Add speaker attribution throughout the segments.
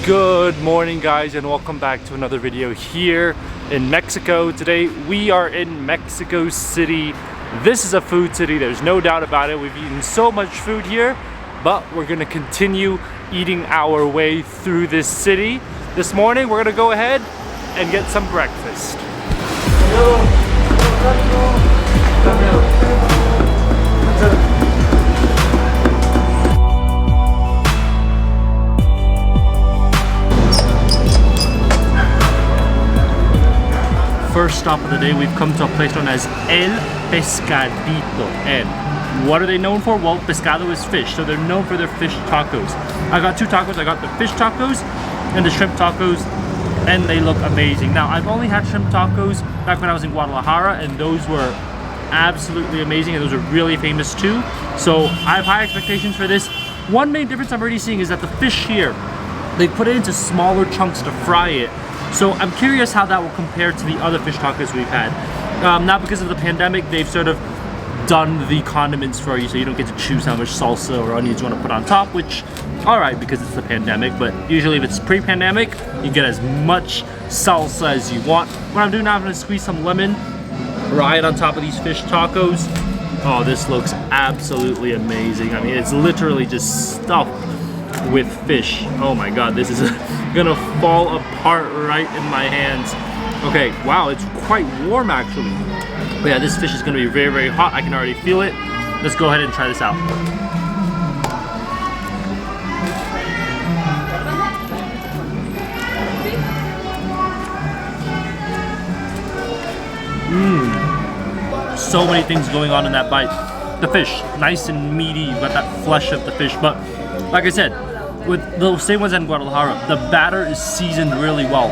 Speaker 1: Good morning guys, and welcome back to another video here in Mexico. Today we are in Mexico City. This is a food city, there's no doubt about it. We've eaten so much food here, but we're gonna continue eating our way through this city. This morning we're gonna go ahead and get some breakfast. First stop of the day, we've come to a place known as El Pescadito. And what are they known for? Well, pescado is fish, so they're known for their fish tacos. I got two tacos. I got the fish tacos and the shrimp tacos, and they look amazing. Now, I've only had shrimp tacos back when I was in Guadalajara, and those were absolutely amazing, and those are really famous too. So I have high expectations for this. One main difference I'm already seeing is that the fish here, they put it into smaller chunks to fry it. So I'm curious how that will compare to the other fish tacos we've had. Now, because of the pandemic, they've sort of done the condiments for you, so you don't get to choose how much salsa or onions you want to put on top, which, alright, because it's the pandemic, but usually if it's pre-pandemic, you get as much salsa as you want. What I'm doing now, I'm going to squeeze some lemon right on top of these fish tacos. Oh, this looks absolutely amazing. I mean, it's literally just stuffed with fish. Oh my god, this is gonna fall apart right in my hands. Okay, wow, it's quite warm actually. But yeah, this fish is gonna be very, very hot. I can already feel it. Let's go ahead and try this out. So many things going on in that bite. The fish, nice and meaty. You've got that flesh of the fish, but like I said, with the same ones in Guadalajara, the batter is seasoned really well.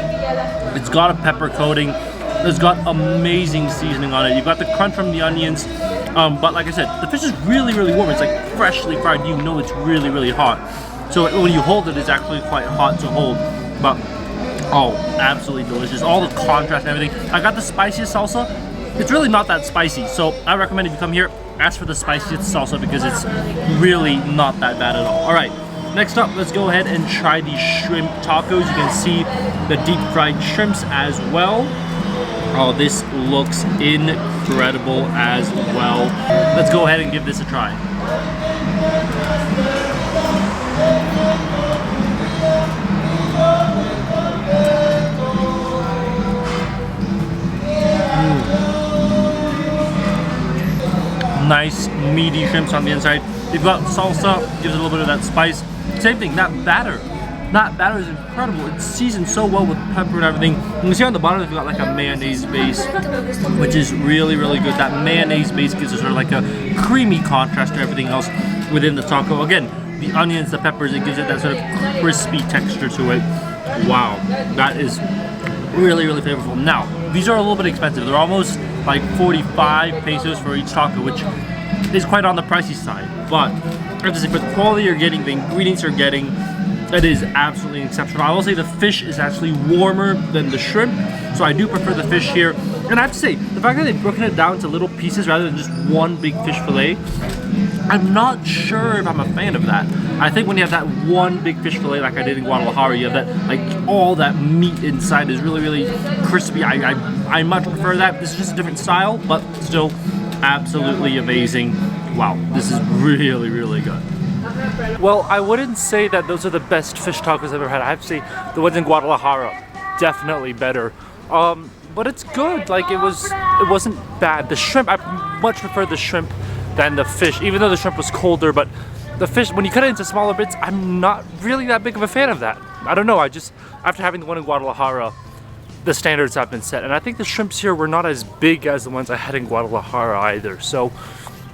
Speaker 1: It's got a pepper coating. It's got amazing seasoning on it. You've got the crunch from the onions. But like I said, the fish is really, really warm. It's like freshly fried. You know it's really, really hot. So when you hold it, it's actually quite hot to hold. But, oh, absolutely delicious. All the contrast and everything. I got the spiciest salsa. It's really not that spicy. So I recommend if you come here, ask for the spiciest salsa because it's really not that bad at all. All right. Next up, let's go ahead and try the shrimp tacos. You can see the deep fried shrimps as well. Oh, this looks incredible as well. Let's go ahead and give this a try. Nice meaty shrimps on the inside. You've got salsa, gives it a little bit of that spice. Same thing, that batter is incredible. It's seasoned so well with pepper and everything. You can see on the bottom they've got like a mayonnaise base, which is really, really good. That mayonnaise base gives it sort of like a creamy contrast to everything else within the taco. Again, the onions, the peppers, it gives it that sort of crispy texture to it. Wow, that is really, really flavorful. Now, these are a little bit expensive. They're almost like 45 pesos for each taco, which is quite on the pricey side. But I have to say, for the quality you're getting, the ingredients you're getting, it is absolutely exceptional. I will say the fish is actually warmer than the shrimp, so I do prefer the fish here. And I have to say, the fact that they've broken it down into little pieces rather than just one big fish fillet, I'm not sure if I'm a fan of that. I think when you have that one big fish fillet like I did in Guadalajara, you have that, like, all that meat inside is really, really crispy. I much prefer that. This is just a different style, but still absolutely amazing. Wow, this is really, really good. Well, I wouldn't say that those are the best fish tacos I've ever had. I have to say the ones in Guadalajara, definitely better. But it's good. Like, it wasn't bad. The shrimp, I much prefer the shrimp than the fish, even though the shrimp was colder. But the fish, when you cut it into smaller bits, I'm not really that big of a fan of that. I don't know. I just, after having the one in Guadalajara, the standards have been set. And I think the shrimps here were not as big as the ones I had in Guadalajara either. So,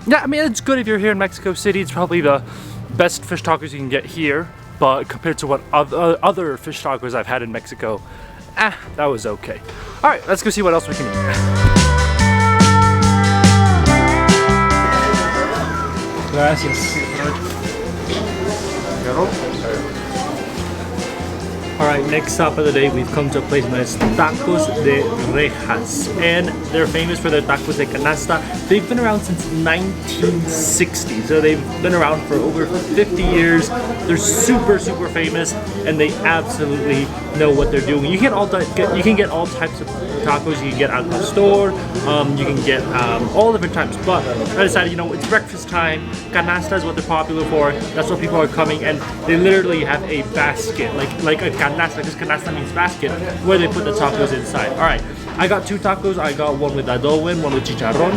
Speaker 1: yeah, I mean, it's good if you're here in Mexico City. It's probably the best fish tacos you can get here. But compared to what other fish tacos I've had in Mexico, that was okay. All right, let's go see what else we can eat. Gracias. Alright, next stop of the day, we've come to a place known as Tacos de Rejas. And they're famous for their tacos de canasta. They've been around since 1960. So they've been around for over 50 years. They're super, super famous. And they absolutely know what they're doing. You can get all types of tacos. You can get al pastor. You can get all different types. But I decided, you know, it's breakfast time. Canasta is what they're popular for. That's what people are coming. And they literally have a basket, like a canasta, because canasta means basket, where they put the tacos inside. All right, I got 2 tacos. I got one with adobo and one with chicharron.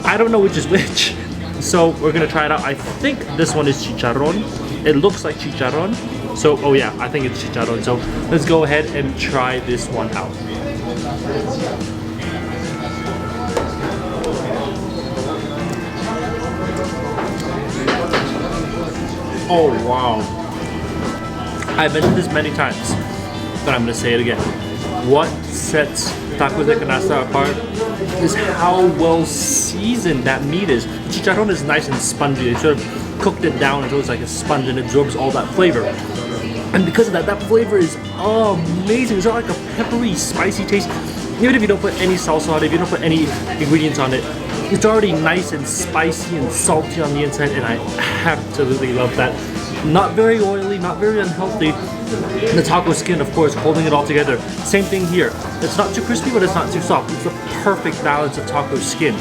Speaker 1: I don't know which is which, so we're gonna try it out. I think this one is chicharron. It looks like chicharron. So, oh yeah, I think it's chicharron. So let's go ahead and try this one out. Oh wow. I've mentioned this many times, but I'm gonna say it again. What sets tacos de canasta apart is how well seasoned that meat is. The chicharron is nice and spongy. They sort of cooked it down until it's like a sponge and absorbs all that flavor. And because of that, that flavor is amazing. It's got like a peppery, spicy taste. Even if you don't put any salsa on it, if you don't put any ingredients on it, it's already nice and spicy and salty on the inside, and I absolutely love that. Not very oily, not very unhealthy. The taco skin, of course, holding it all together. Same thing here. It's not too crispy, but it's not too soft. It's the perfect balance of taco skin.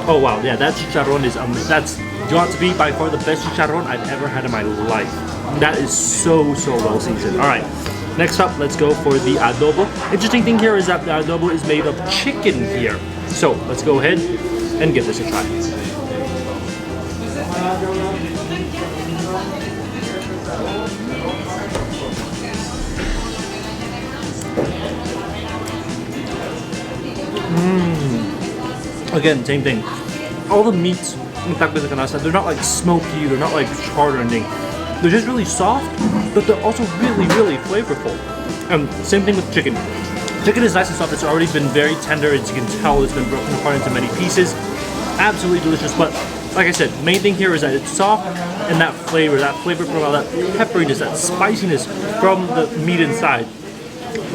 Speaker 1: Oh wow, yeah, that chicharron is that's got to be by far the best chicharron I've ever had in my life. That is so, so well seasoned. All right, next up, let's go for the adobo. Interesting thing here is that the adobo is made of chicken here. So let's go ahead and give this a try. Again, same thing. All the meats in tacos de canasta, they're not like smoky, they're not like charred or anything. They're just really soft, but they're also really, really flavorful. Same thing with chicken. Chicken is nice and soft. It's already been very tender. As you can tell, it's been broken apart into many pieces. Absolutely delicious. But like I said, main thing here is that it's soft, and that flavor profile, that pepperiness, that spiciness from the meat inside.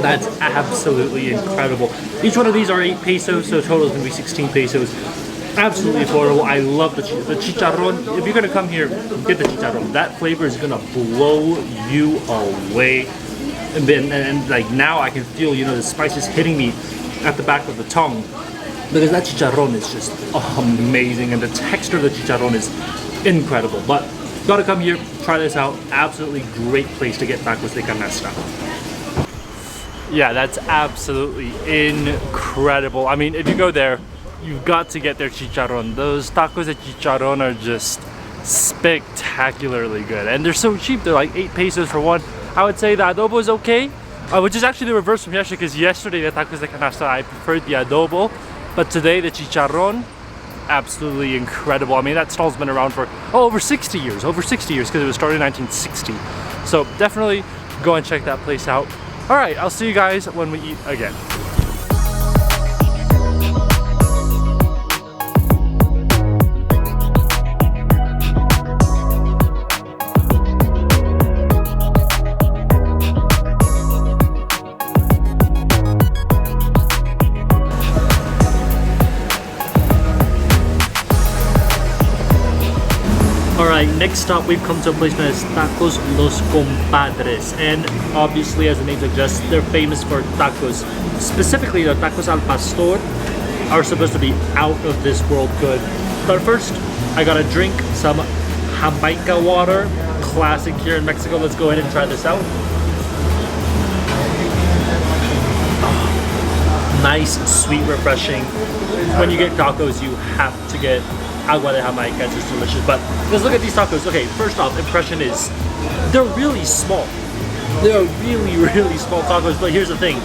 Speaker 1: That's absolutely incredible. Each one of these are 8 pesos, so total is going to be 16 pesos. Absolutely affordable. I love the chicharron. If you're going to come here, get the chicharron. That flavor is going to blow you away. And like now I can feel, you know, the spices hitting me at the back of the tongue, because that chicharron is just amazing, and the texture of the chicharron is incredible. But gotta come here, try this out. Absolutely great place to get tacos de canasta. Yeah, that's absolutely incredible. I mean, if you go there, you've got to get their chicharron. Those tacos de chicharron are just spectacularly good, and they're so cheap. They're like 8 pesos for one. I would say the adobo is okay, which is actually the reverse from yesterday, because yesterday the tacos de canasta I preferred the adobo, but today the chicharron, absolutely incredible. I mean, that stall's been around for over 60 years, because it was started in 1960. So definitely go and check that place out. All right, I'll see you guys when we eat again. Alright, next stop we've come to a place known as Tacos Los Compadres, and obviously, as the name suggests, they're famous for tacos. Specifically, the tacos al pastor are supposed to be out of this world good. But first, I gotta drink some Jamaica water, classic here in Mexico. Let's go ahead and try this out. Nice, sweet, refreshing. When you get tacos, you have to get agua de Jamaica. It's just delicious. But let's look at these tacos. Okay, first off, impression is they're really small. They're really, really small tacos. But here's the thing: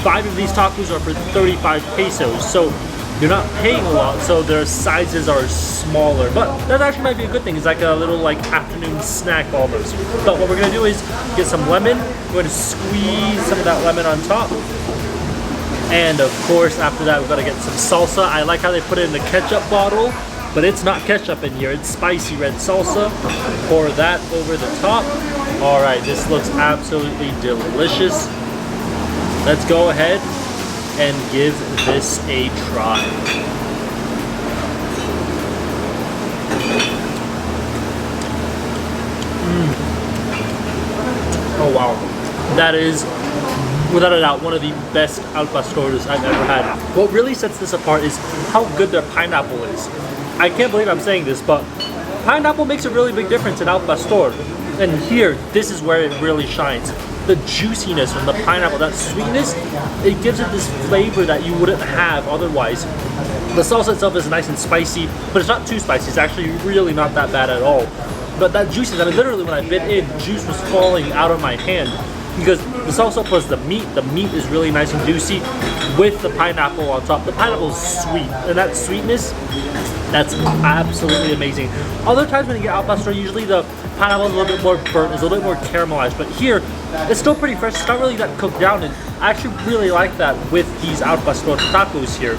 Speaker 1: 5 of these tacos are for 35 pesos. So you're not paying a lot. So their sizes are smaller. But that actually might be a good thing. It's like a little afternoon snack almost. But what we're gonna do is get some lemon. We're gonna squeeze some of that lemon on top. And of course, after that, we've got to get some salsa. I like how they put it in the ketchup bottle, but it's not ketchup in here. It's spicy red salsa. Pour that over the top. All right, this looks absolutely delicious. Let's go ahead and give this a try. Oh wow, that is without a doubt one of the best al pastores I've ever had. What really sets this apart is how good their pineapple is. I can't believe I'm saying this, but pineapple makes a really big difference in al pastor. And here, this is where it really shines. The juiciness from the pineapple, that sweetness, it gives it this flavor that you wouldn't have otherwise. The salsa itself is nice and spicy, but it's not too spicy. It's actually really not that bad at all. But that juiciness, I mean, literally when I bit in, juice was falling out of my hand. Because the salsa plus the meat is really nice and juicy with the pineapple on top. The pineapple is sweet, and that sweetness, that's absolutely amazing. Other times when you get al pastor, usually the pineapple is a little bit more burnt, it's a little bit more caramelized, but here, it's still pretty fresh, it's not really that cooked down, and I actually really like that with these al pastor tacos here.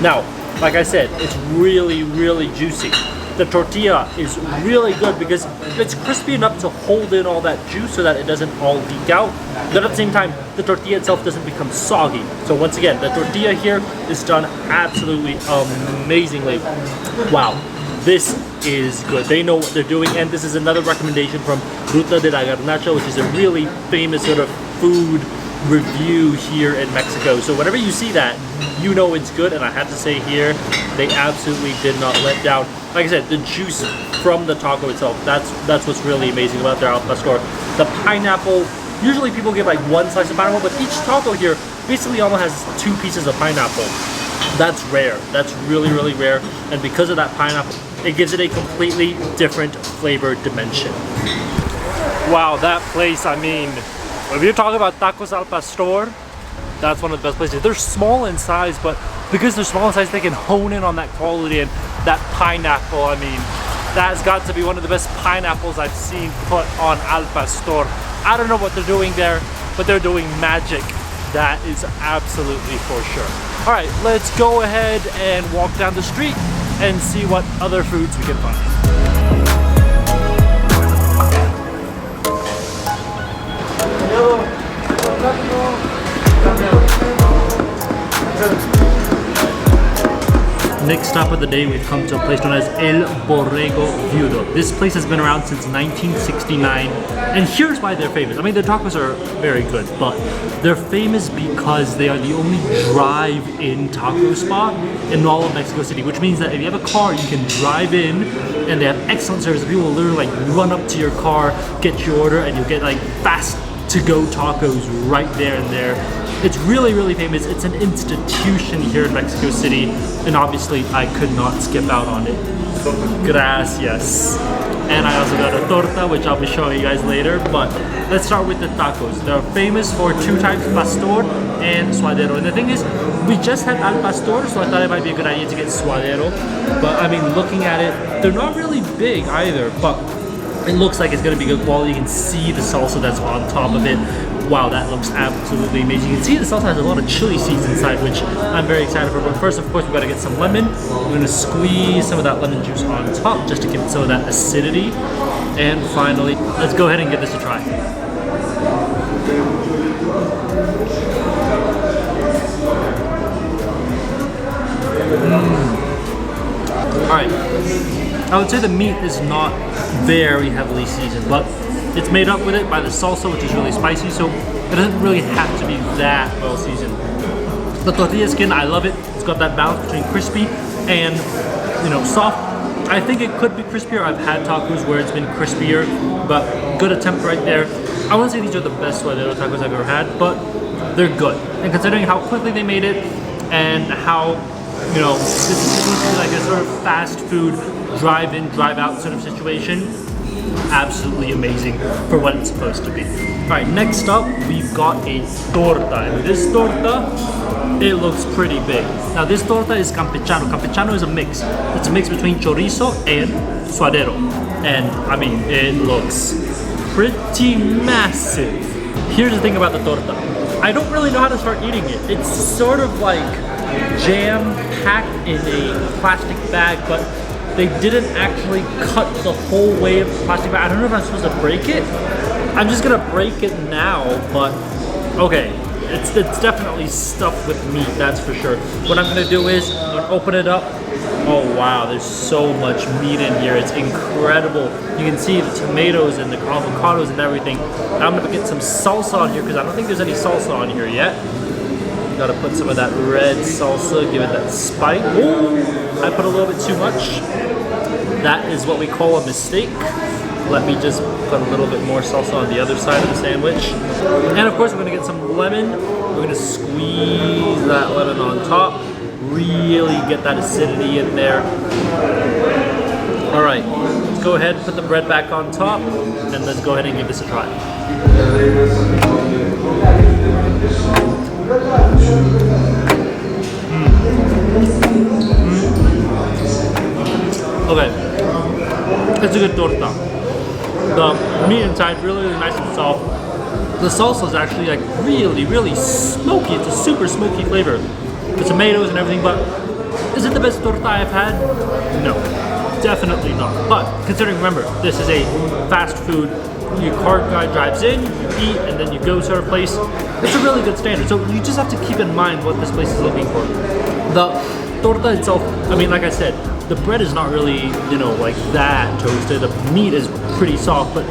Speaker 1: Now, like I said, it's really, really juicy. The tortilla is really good because it's crispy enough to hold in all that juice so that it doesn't all leak out. But at the same time, the tortilla itself doesn't become soggy. So once again, the tortilla here is done absolutely amazingly. Wow, this is good. They know what they're doing, and this is another recommendation from Ruta de la Garnacha, which is a really famous sort of food review here in Mexico. So whenever you see that, you know it's good, and I have to say here, they absolutely did not let down. Like I said, the juice from the taco itself, that's what's really amazing about their al pastor. The pineapple, usually people get like one slice of pineapple, but each taco here basically almost has 2 pieces of pineapple. That's rare. That's really, really rare. And because of that pineapple, it gives it a completely different flavor dimension. Wow, that place, I mean, if you're talking about tacos al pastor, that's one of the best places. They're small in size, but because they're small in size, they can hone in on that quality and that pineapple. I mean, that's got to be one of the best pineapples I've seen put on al pastor. I don't know what they're doing there, but they're doing magic. That is absolutely for sure. All right, let's go ahead and walk down the street and see what other foods we can find. Next stop of the day, we've come to a place known as El Borrego Viudo. This place has been around since 1969, and here's why they're famous. I mean, their tacos are very good, but they're famous because they are the only drive-in taco spot in all of Mexico City, which means that if you have a car, you can drive in, and they have excellent service. People will literally like run up to your car, get your order, and you'll get like fast to-go tacos right there and there. It's really, really famous. It's an institution here in Mexico City, and obviously I could not skip out on it. Gracias. And I also got a torta, which I'll be showing you guys later, but let's start with the tacos. They're famous for 2 types, pastor and suadero. And the thing is, we just had al pastor, so I thought it might be a good idea to get suadero. But I mean, looking at it, they're not really big either, but it looks like it's going to be good quality. You can see the salsa that's on top of it. Wow, that looks absolutely amazing. You can see the salsa has a lot of chili seeds inside, which I'm very excited for. But first, of course, we've got to get some lemon. We're going to squeeze some of that lemon juice on top just to give it some of that acidity. And finally, let's go ahead and give this a try. Alright, I would say the meat is not very heavily seasoned, but it's made up with it by the salsa, which is really spicy, so it doesn't really have to be that well seasoned. The tortilla skin, I love it. It's got that balance between crispy and, you know, soft. I think it could be crispier. I've had tacos where it's been crispier, but good attempt right there. I wouldn't say these are the best suadero tacos I've ever had, but they're good. And considering how quickly they made it and how, you know, this is supposed to be like a sort of fast food drive-in, drive-out sort of situation, absolutely amazing for what it's supposed to be. Alright, next up, we've got a torta. And this torta, it looks pretty big. Now this torta is campechano. Campechano is a mix. It's a mix between chorizo and suadero. And I mean, it looks pretty massive. Here's the thing about the torta. I don't really know how to start eating it. It's sort of like jam packed in a plastic bag, but they didn't actually cut the whole way of the plastic bag. I don't know if I'm supposed to break it, I'm just gonna break it now, but okay. It's definitely stuffed with meat, that's for sure. What I'm gonna do is, I'm gonna open it up. Oh wow, there's so much meat in here. It's incredible. You can see the tomatoes and the avocados and everything. I'm gonna get some salsa on here because I don't think there's any salsa on here yet. Gotta put some of that red salsa, give it that spike. Ooh, I put a little bit too much. That is what we call a mistake. Let me just put a little bit more salsa on the other side of the sandwich. And of course, we're gonna get some lemon. We're gonna squeeze that lemon on top. Really get that acidity in there. All right, let's go ahead and put the bread back on top, and let's go ahead and give this a try. Okay, it's a good torta. The meat inside really, really nice and soft. The salsa is actually like really, really smoky. It's a super smoky flavor. The tomatoes and everything, but is it the best torta I've had? No, definitely not. But considering, remember, this is a fast food, your car guy drives in, you eat, and then you go sort of place. It's a really good standard. So you just have to keep in mind what this place is looking for. The torta itself, I mean, like I said, the bread is not really, you know, like that toasted. The meat is pretty soft, but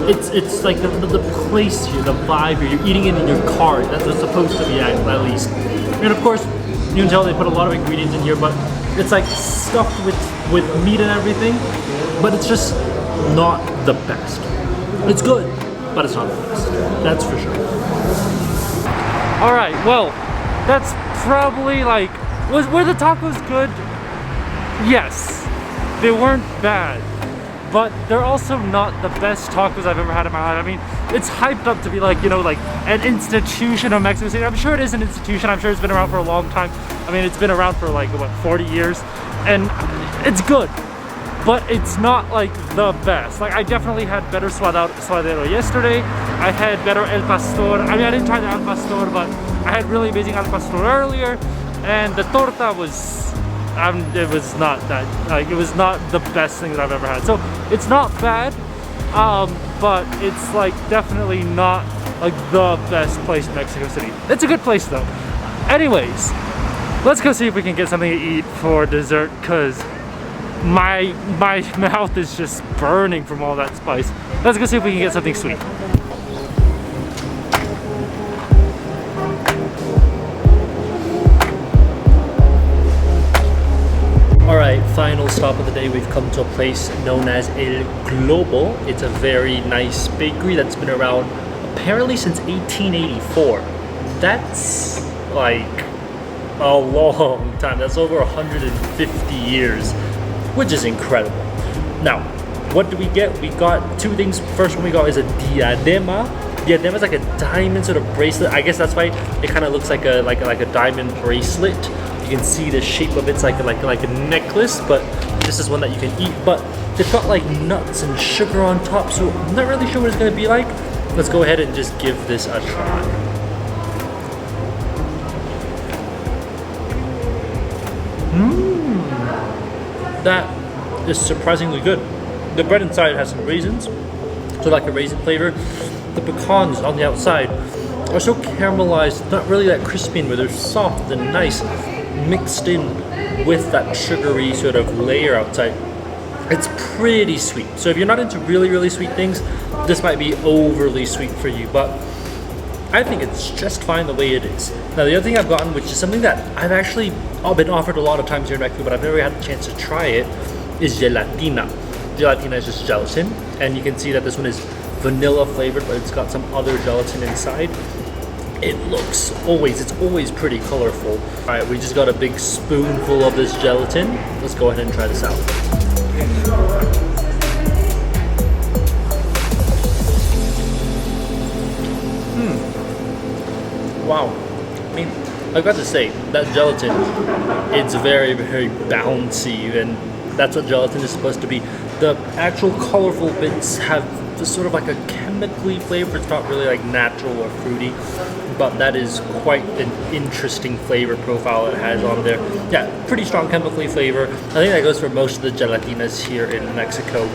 Speaker 1: it's like the place here, the vibe here. You're eating it in your car. That's what's supposed to be at least. And of course, you can tell they put a lot of ingredients in here, but it's like stuffed with meat and everything, but it's just not the best. It's good, but it's not the best. That's for sure. All right, well, that's probably like, were the tacos good? Yes, they weren't bad, but they're also not the best tacos I've ever had in my life. I mean, it's hyped up to be like, you know, like an institution of Mexico City. I'm sure it is an institution. I'm sure it's been around for a long time. I mean, it's been around for like, what, 40 years? And it's good, but it's not like the best. Like, I definitely had better suadero yesterday. I had better el pastor. I mean, I didn't try the al pastor, but I had really amazing al pastor earlier. And the torta was, it was not that, like, it was not the best thing that I've ever had. So it's not bad, but it's like definitely not like the best place in Mexico City. It's a good place though. Anyways, let's go see if we can get something to eat for dessert, because my mouth is just burning from all that spice. Let's go see if we can get something sweet. Alright, final stop of the day. We've come to a place known as El Globo. It's a very nice bakery that's been around apparently since 1884. That's like a long time. That's over 150 years, which is incredible. Now, what do we get? We got two things. First one we got is a diadema. Diadema is like a diamond sort of bracelet. I guess that's why it kind of looks like a diamond bracelet. You can see the shape of it's like a necklace, but this is one that you can eat. But they've got like nuts and sugar on top, so I'm not really sure what it's gonna be like. Let's go ahead and just give this a try. That is surprisingly good. The bread inside has some raisins, so like a raisin flavor. The pecans on the outside are so caramelized, not really that crispy, but they're soft and nice, mixed in with that sugary sort of layer outside. It's pretty sweet. So if you're not into really, really sweet things, this might be overly sweet for you, but I think it's just fine the way it is. Now the other thing I've gotten, which is something that I've actually been offered a lot of times here in Mexico, but I've never had a chance to try it, is gelatina. Gelatina is just gelatin, and you can see that this one is vanilla flavored, but it's got some other gelatin inside. It looks it's always pretty colorful. All right, we just got a big spoonful of this gelatin. Let's go ahead and try this out. Wow. I mean, I've got to say, that gelatin, it's very, very bouncy, and that's what gelatin is supposed to be. The actual colorful bits have just sort of like a chemically flavor. It's not really like natural or fruity, but that is quite an interesting flavor profile it has on there. Yeah, pretty strong chemically flavor. I think that goes for most of the gelatinas here in Mexico.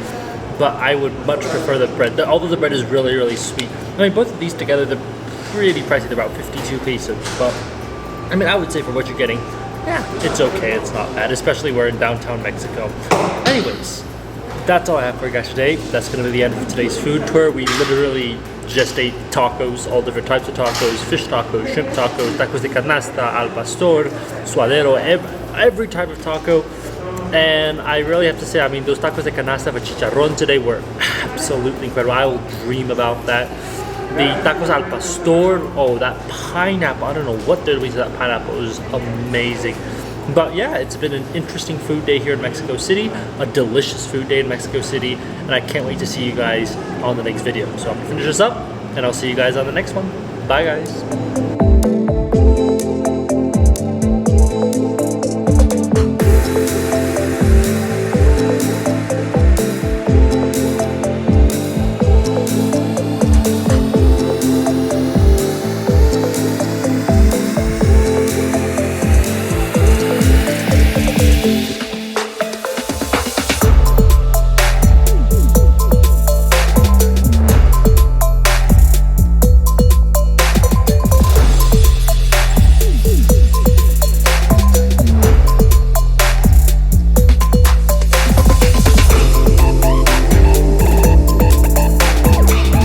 Speaker 1: but I would much prefer the bread. Although the bread is really, really sweet. I mean, both of these together, they're pretty pricey. They're about 52 pesos, but I mean, I would say for what you're getting, yeah, it's okay. It's not bad, especially we're in downtown Mexico. Anyways, that's all I have for you guys today. That's going to be the end of today's food tour. We literally just ate tacos, all different types of tacos, fish tacos, shrimp tacos, tacos de canasta, al pastor, suadero, every type of taco. And I really have to say, I mean, those tacos de canasta with chicharrón today were absolutely incredible. I will dream about that. The tacos al pastor, oh, that pineapple, I don't know what they're doing to that pineapple. It was amazing. But yeah, it's been an interesting food day here in Mexico City, a delicious food day in Mexico City, and I can't wait to see you guys on the next video. So I'm gonna finish this up, and I'll see you guys on the next one. Bye, guys.